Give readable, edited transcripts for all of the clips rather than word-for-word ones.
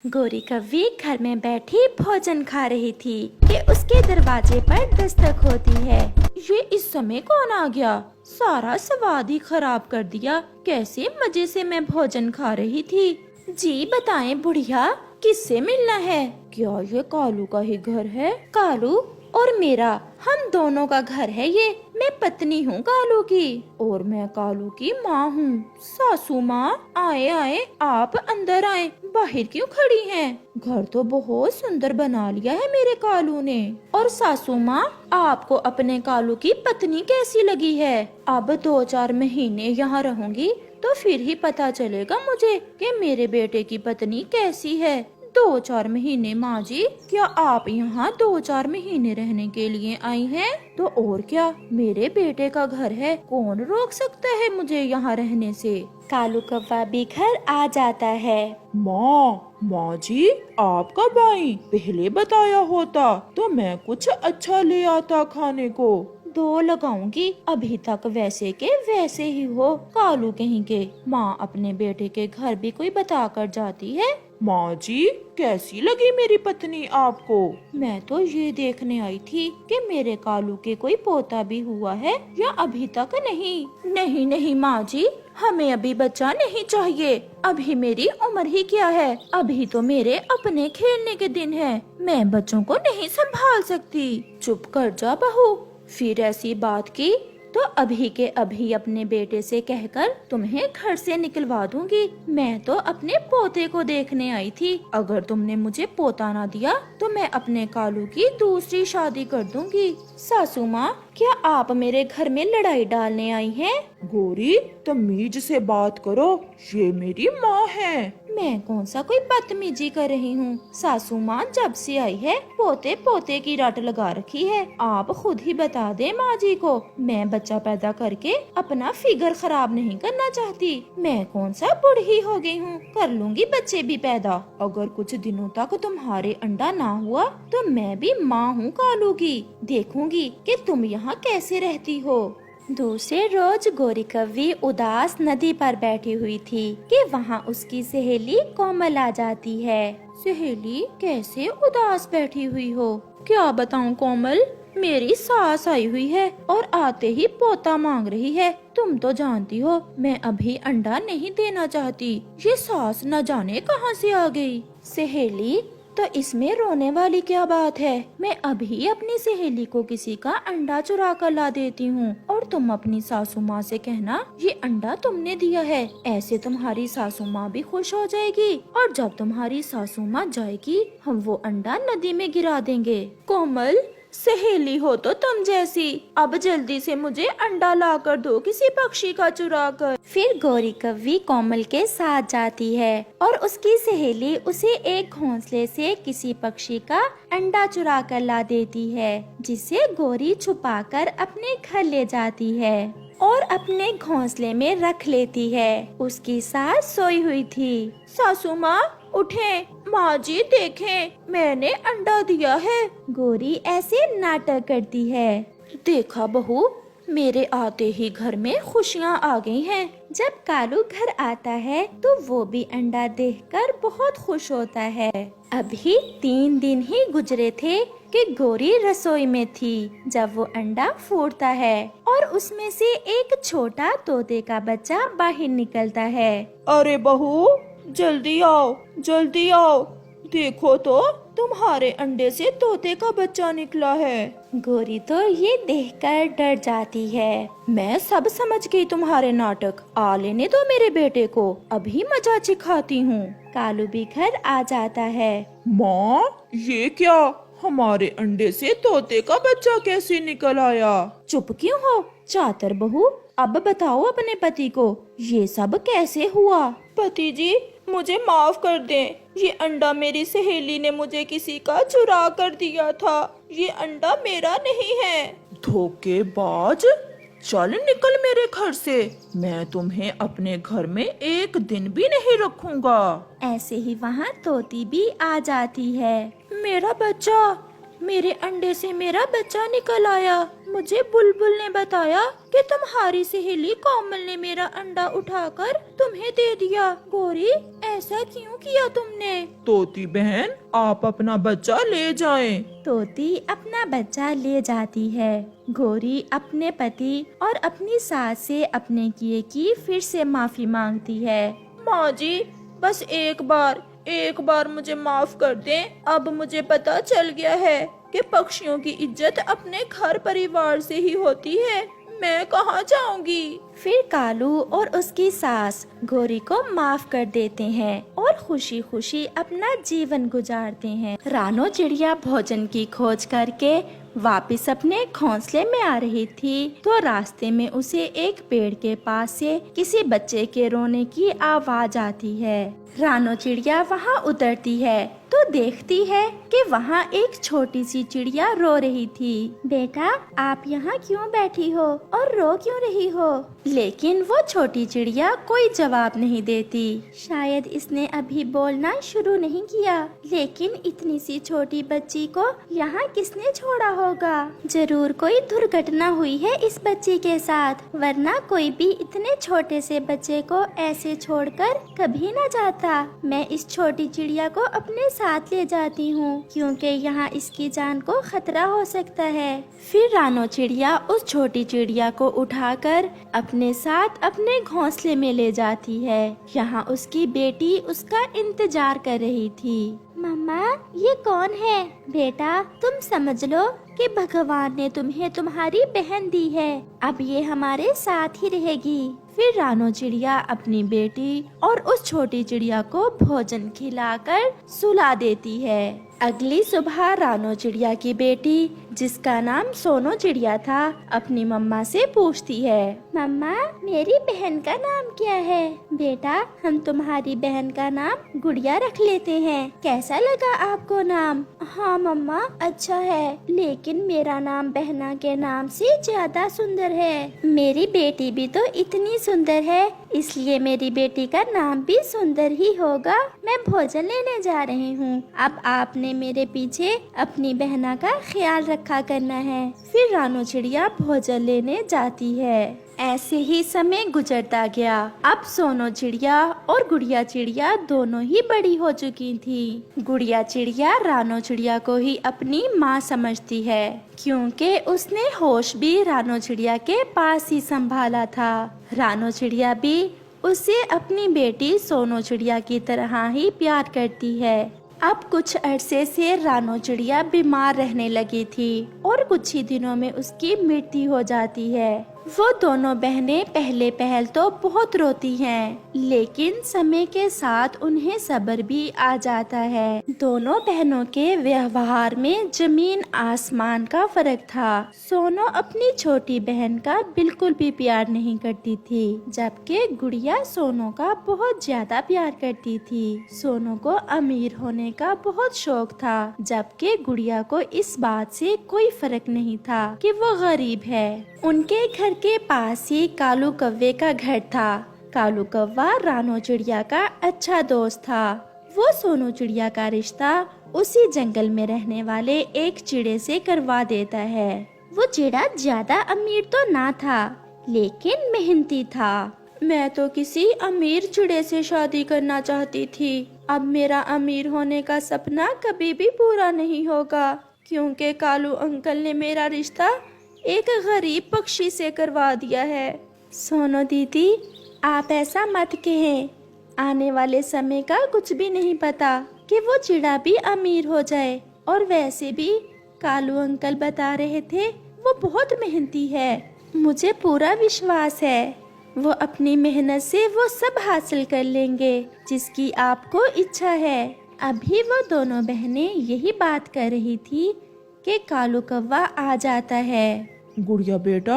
गोरी कव्वी घर में बैठी भोजन खा रही थी कि उसके दरवाजे पर दस्तक होती है। ये इस समय कौन आ गया? सारा स्वाद ही खराब कर दिया। कैसे मजे से मैं भोजन खा रही थी। जी बताएं बुढ़िया, किससे मिलना है? क्या ये कालू का ही घर है? कालू और मेरा, हम दोनों का घर है ये। मैं पत्नी हूँ कालू की और मैं कालू की माँ हूँ। सासू माँ, आए आए, आप अंदर आए, बाहर क्यों खड़ी हैं? घर तो बहुत सुंदर बना लिया है मेरे कालू ने। और सासू माँ, आपको अपने कालू की पत्नी कैसी लगी है? अब 2-4 महीने यहाँ रहूंगी तो फिर ही पता चलेगा मुझे कि मेरे बेटे की पत्नी कैसी है। 2-4 महीने? माँ जी, क्या आप यहाँ 2-4 महीने रहने के लिए आई हैं? तो और क्या, मेरे बेटे का घर है, कौन रोक सकता है मुझे यहाँ रहने से। कालू कौवा भी घर आ जाता है। माँ जी, आप कब आई? पहले बताया होता तो मैं कुछ अच्छा ले आता खाने को। 2 लगाऊंगी, अभी तक वैसे के वैसे ही हो कालू कहीं के। माँ अपने बेटे के घर भी कोई बता कर जाती है। माँ जी, कैसी लगी मेरी पत्नी आपको? मैं तो ये देखने आई थी कि मेरे कालू के कोई पोता भी हुआ है या अभी तक नहीं। नहीं नहीं माँ जी, हमें अभी बच्चा नहीं चाहिए। अभी मेरी उम्र ही क्या है, अभी तो मेरे अपने खेलने के दिन है। मैं बच्चों को नहीं संभाल सकती। चुप कर जा बहू, फिर ऐसी बात की तो अभी के अभी अपने बेटे से कहकर तुम्हें घर से निकलवा दूंगी। मैं तो अपने पोते को देखने आई थी। अगर तुमने मुझे पोता ना दिया तो मैं अपने कालू की दूसरी शादी कर दूंगी। सासू माँ, क्या आप मेरे घर में लड़ाई डालने आई हैं? गोरी, तमीज से बात करो, ये मेरी माँ है। मैं कौन सा कोई बदतमीजी कर रही हूँ? सासू माँ जब से आई है पोते पोते की रट लगा रखी है। आप खुद ही बता दे माँ जी को, मैं बच्चा पैदा करके अपना फिगर खराब नहीं करना चाहती। मैं कौन सा बूढ़ी हो गई हूँ, कर लूंगी बच्चे भी पैदा। अगर कुछ दिनों तक तुम्हारे अंडा ना हुआ तो मैं भी माँ हूँ कालू की, देखूंगी कि तुम यहाँ कैसे रहती हो। दूसरे रोज गोरी कव्वी उदास नदी पर बैठी हुई थी कि वहाँ उसकी सहेली कोमल आ जाती है। सहेली, कैसे उदास बैठी हुई हो? क्या बताऊँ कोमल, मेरी सास आई हुई है और आते ही पोता मांग रही है। तुम तो जानती हो मैं अभी अंडा नहीं देना चाहती। ये सास न जाने कहाँ से आ गई। सहेली, तो इसमें रोने वाली क्या बात है? मैं अभी अपनी सहेली को किसी का अंडा चुरा कर ला देती हूँ और तुम अपनी सासू माँ से कहना ये अंडा तुमने दिया है। ऐसे तुम्हारी सासू माँ भी खुश हो जाएगी और जब तुम्हारी सासू माँ जाएगी हम वो अंडा नदी में गिरा देंगे। कोमल, सहेली हो तो तुम जैसी, अब जल्दी से मुझे अंडा ला कर दो किसी पक्षी का चुरा कर। फिर गोरी कव्वी कोमल के साथ जाती है और उसकी सहेली उसे एक घोंसले से किसी पक्षी का अंडा चुरा कर ला देती है, जिसे गोरी छुपाकर अपने घर ले जाती है और अपने घोंसले में रख लेती है। उसकी सास सोई हुई थी। सासू माँ उठें, माँ जी देखें, मैंने अंडा दिया है। गोरी ऐसे नाटक करती है। देखा बहू, मेरे आते ही घर में खुशियाँ आ गई हैं। जब कालू घर आता है तो वो भी अंडा देखकर बहुत खुश होता है। अभी 3 दिन ही गुजरे थे कि गोरी रसोई में थी जब वो अंडा फूटता है और उसमें से एक छोटा तोते का बच्चा बाहर निकलता है। अरे बहू, जल्दी आओ, जल्दी आओ, देखो तो तुम्हारे अंडे से तोते का बच्चा निकला है। गोरी तो ये देखकर डर जाती है। मैं सब समझ गई तुम्हारे नाटक, आ लेने दो मेरे बेटे को, अभी मजा चिखाती हूँ। कालू भी घर आ जाता है। माँ, ये क्या, हमारे अंडे से तोते का बच्चा कैसे निकल आया? चुप क्यों हो चातर बहू, अब बताओ अपने पति को ये सब कैसे हुआ। पति जी, मुझे माफ कर दें, ये अंडा मेरी सहेली ने मुझे किसी का चुरा कर दिया था, ये अंडा मेरा नहीं है। धोखेबाज, चल निकल मेरे घर से, मैं तुम्हें अपने घर में एक दिन भी नहीं रखूंगा। ऐसे ही वहाँ तोती भी आ जाती है। मेरा बच्चा, मेरे अंडे से मेरा बच्चा निकल आया, मुझे बुलबुल ने बताया कि तुम्हारी सहेली कोमल ने मेरा अंडा उठाकर तुम्हें दे दिया। गौरी, ऐसा क्यों किया तुमने? तोती बहन, आप अपना बच्चा ले जाएं। तोती अपना बच्चा ले जाती है। गौरी अपने पति और अपनी सास से अपने किए की फिर से माफी मांगती है। माँ जी, बस एक बार मुझे माफ कर दें। अब मुझे पता चल गया है कि पक्षियों की इज्जत अपने घर परिवार से ही होती है। मैं कहाँ जाऊंगी? फिर कालू और उसकी सास गौरी को माफ कर देते हैं और खुशी खुशी अपना जीवन गुजारते हैं। रानो चिड़िया भोजन की खोज करके वापस अपने घोंसले में आ रही थी तो रास्ते में उसे एक पेड़ के पास से किसी बच्चे के रोने की आवाज आती है। रानो चिड़िया वहाँ उतरती है तो देखती है कि वहाँ एक छोटी सी चिड़िया रो रही थी। बेटा, आप यहाँ क्यों बैठी हो और रो क्यों रही हो? लेकिन वो छोटी चिड़िया कोई जवाब नहीं देती। शायद इसने अभी बोलना शुरू नहीं किया। लेकिन इतनी सी छोटी बच्ची को यहाँ किसने छोड़ा होगा? जरूर कोई दुर्घटना हुई है इस बच्ची के साथ, वरना कोई भी इतने छोटे से बच्चे को ऐसे छोड़कर कभी न जाता। मैं इस छोटी चिड़िया को अपने साथ ले जाती हूँ क्योंकि यहाँ इसकी जान को खतरा हो सकता है। फिर रानो चिड़िया उस छोटी चिड़िया को उठाकर अपने साथ अपने घोंसले में ले जाती है। यहाँ उसकी बेटी उसका इंतजार कर रही थी। मम्मा, ये कौन है? बेटा, तुम समझ लो कि भगवान ने तुम्हें तुम्हारी बहन दी है। अब ये हमारे साथ ही रहेगी। फिर रानो चिड़िया अपनी बेटी और उस छोटी चिड़िया को भोजन खिलाकर सुला देती है। अगली सुबह रानो चिड़िया की बेटी, जिसका नाम सोनो चिड़िया था, अपनी मम्मा से पूछती है, मम्मा, मेरी बहन का नाम क्या है? बेटा, हम तुम्हारी बहन का नाम गुड़िया रख लेते हैं। कैसा लगा आपको नाम? हाँ मम्मा, अच्छा है, लेकिन मेरा नाम बहना के नाम से ज्यादा सुंदर है। मेरी बेटी भी तो इतनी सुंदर है, इसलिए मेरी बेटी का नाम भी सुंदर ही होगा। मैं भोजन लेने जा रही हूँ। अब आपने मेरे पीछे अपनी बहना का ख्याल रखा करना है। फिर रानो चिड़िया भोजन लेने जाती है। ऐसे ही समय गुजरता गया। अब सोनो चिड़िया और गुड़िया चिड़िया दोनों ही बड़ी हो चुकी थी। गुड़िया चिड़िया रानो चिड़िया को ही अपनी माँ समझती है क्योंकि उसने होश भी रानो चिड़िया के पास ही संभाला था। रानो चिड़िया भी उसे अपनी बेटी सोनो चिड़िया की तरह ही प्यार करती है। अब कुछ अरसे से रानो चिड़िया बीमार रहने लगी थी और कुछ ही दिनों में उसकी मृत्यु हो जाती है। वो दोनों बहनें पहले पहल तो बहुत रोती हैं, लेकिन समय के साथ उन्हें सब्र भी आ जाता है। दोनों बहनों के व्यवहार में जमीन आसमान का फर्क था। सोनो अपनी छोटी बहन का बिल्कुल भी प्यार नहीं करती थी, जबकि गुड़िया सोनो का बहुत ज्यादा प्यार करती थी। सोनो को अमीर होने का बहुत शौक था, जबकि गुड़िया को इस बात से कोई फर्क नहीं था कि वो गरीब है। उनके घर के पास ही कालू कौवे का घर था। कालू कौवा रानो चिड़िया का अच्छा दोस्त था। वो सोनो चिड़िया का रिश्ता उसी जंगल में रहने वाले एक चिड़े से करवा देता है। वो चिड़ा ज्यादा अमीर तो ना था, लेकिन मेहनती था। मैं तो किसी अमीर चिड़े से शादी करना चाहती थी। अब मेरा अमीर होने का सपना कभी भी पूरा नहीं होगा, क्योंकि कालू अंकल ने मेरा रिश्ता एक गरीब पक्षी से करवा दिया है। सोनो दीदी, आप ऐसा मत कहें। आने वाले समय का कुछ भी नहीं पता कि वो चिड़ा भी अमीर हो जाए। और वैसे भी कालू अंकल बता रहे थे वो बहुत मेहनती है। मुझे पूरा विश्वास है वो अपनी मेहनत से वो सब हासिल कर लेंगे जिसकी आपको इच्छा है। अभी वो दोनों बहनें यही बात कर रही थी कि कालू कौवा आ जाता है। गुड़िया बेटा,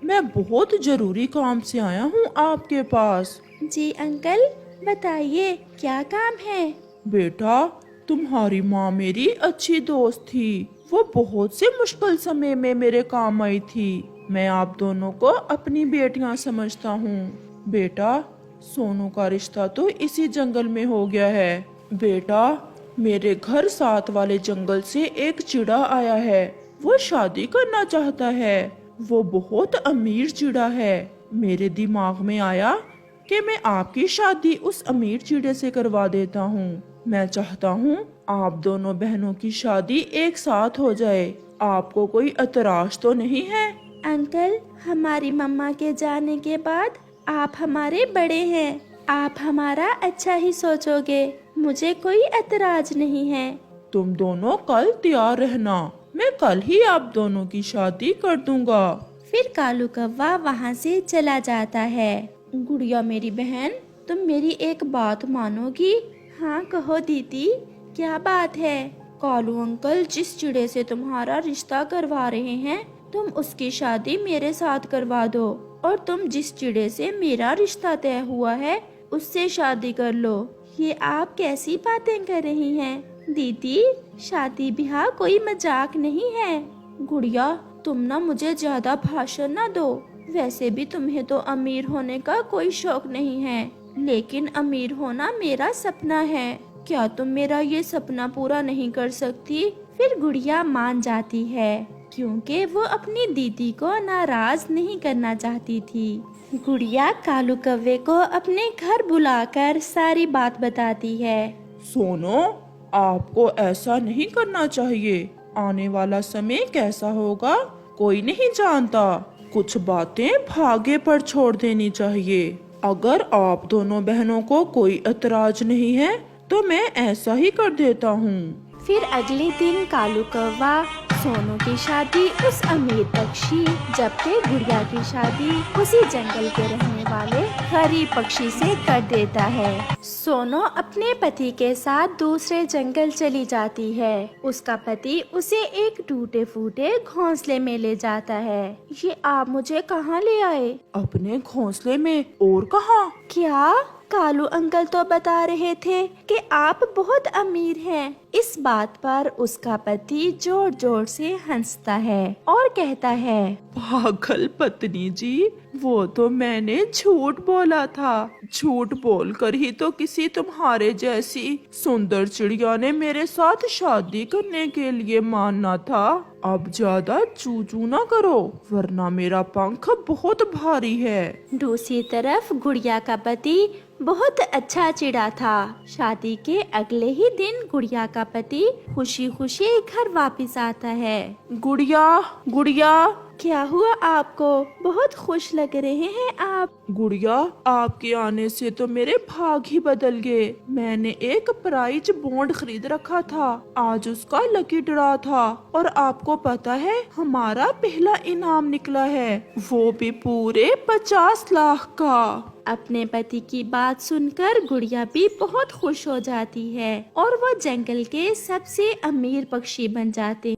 मैं बहुत जरूरी काम से आया हूँ आपके पास। जी अंकल, बताइए क्या काम है? बेटा, तुम्हारी माँ मेरी अच्छी दोस्त थी। वो बहुत से मुश्किल समय में मेरे काम आई थी। मैं आप दोनों को अपनी बेटियां समझता हूँ। बेटा, सोनू का रिश्ता तो इसी जंगल में हो गया है। बेटा, मेरे घर साथ वाले जंगल से एक चिड़ा आया है। वो शादी करना चाहता है। वो बहुत अमीर चिड़ा है। मेरे दिमाग में आया कि मैं आपकी शादी उस अमीर चिड़े से करवा देता हूँ। मैं चाहता हूँ आप दोनों बहनों की शादी एक साथ हो जाए। आपको कोई एतराज तो नहीं है? अंकल, हमारी मम्मा के जाने के बाद आप हमारे बड़े हैं, आप हमारा अच्छा ही सोचोगे, मुझे कोई एतराज नहीं है। तुम दोनों कल तैयार रहना, मैं कल ही आप दोनों की शादी कर दूंगा। फिर कालू कौवा वहाँ से चला जाता है। गुड़िया मेरी बहन, तुम मेरी एक बात मानोगी? हाँ कहो दीदी, क्या बात है? कालू अंकल जिस चिड़े से तुम्हारा रिश्ता करवा रहे हैं, तुम उसकी शादी मेरे साथ करवा दो, और तुम जिस चिड़े से मेरा रिश्ता तय हुआ है उससे शादी कर लो। ये आप कैसी बातें कर रही हैं? दीदी, शादी ब्याह कोई मजाक नहीं है। गुड़िया, तुम ना मुझे ज्यादा भाषण ना दो। वैसे भी तुम्हें तो अमीर होने का कोई शौक नहीं है, लेकिन अमीर होना मेरा सपना है। क्या तुम मेरा ये सपना पूरा नहीं कर सकती? फिर गुड़िया मान जाती है, क्योंकि वो अपनी दीदी को नाराज नहीं करना चाहती थी। गुड़िया कालू कौवे को अपने घर बुलाकर सारी बात बताती है। सोनो, आपको ऐसा नहीं करना चाहिए। आने वाला समय कैसा होगा कोई नहीं जानता। कुछ बातें भाग्य पर छोड़ देनी चाहिए। अगर आप दोनों बहनों को कोई एतराज नहीं है तो मैं ऐसा ही कर देता हूँ। फिर अगले दिन कालू कौवा सोनू की शादी उस अमीर पक्षी, जबकि गुड़िया की शादी उसी जंगल के रहने वाले गरीब पक्षी से कर देता है। सोनू अपने पति के साथ दूसरे जंगल चली जाती है। उसका पति उसे एक टूटे फूटे घोंसले में ले जाता है। ये आप मुझे कहाँ ले आए? अपने घोंसले में। और कहाँ? क्या? कालू अंकल तो बता रहे थे कि आप बहुत अमीर हैं। इस बात पर उसका पति जोर जोर से हंसता है और कहता है, पागल पत्नी जी, वो तो मैंने झूठ बोला था। झूठ बोलकर ही तो किसी तुम्हारे जैसी सुंदर चिड़िया ने मेरे साथ शादी करने के लिए मानना था। अब ज्यादा चू चू ना करो, वरना मेरा पंख बहुत भारी है। दूसरी तरफ गुड़िया का पति बहुत अच्छा चिड़ा था। शादी के अगले ही दिन गुड़िया का पति खुशी खुशी घर वापस आता है। गुड़िया, गुड़िया, क्या हुआ आपको? बहुत खुश लग रहे हैं आप। गुड़िया, आपके आने से तो मेरे भाग ही बदल गए। मैंने एक प्राइज बॉन्ड खरीद रखा था, आज उसका लकी ड्रॉ था, और आपको पता है हमारा पहला इनाम निकला है, वो भी पूरे 50 लाख का। अपने पति की बात सुनकर गुड़िया भी बहुत खुश हो जाती है और वो जंगल के सबसे अमीर पक्षी बन जाते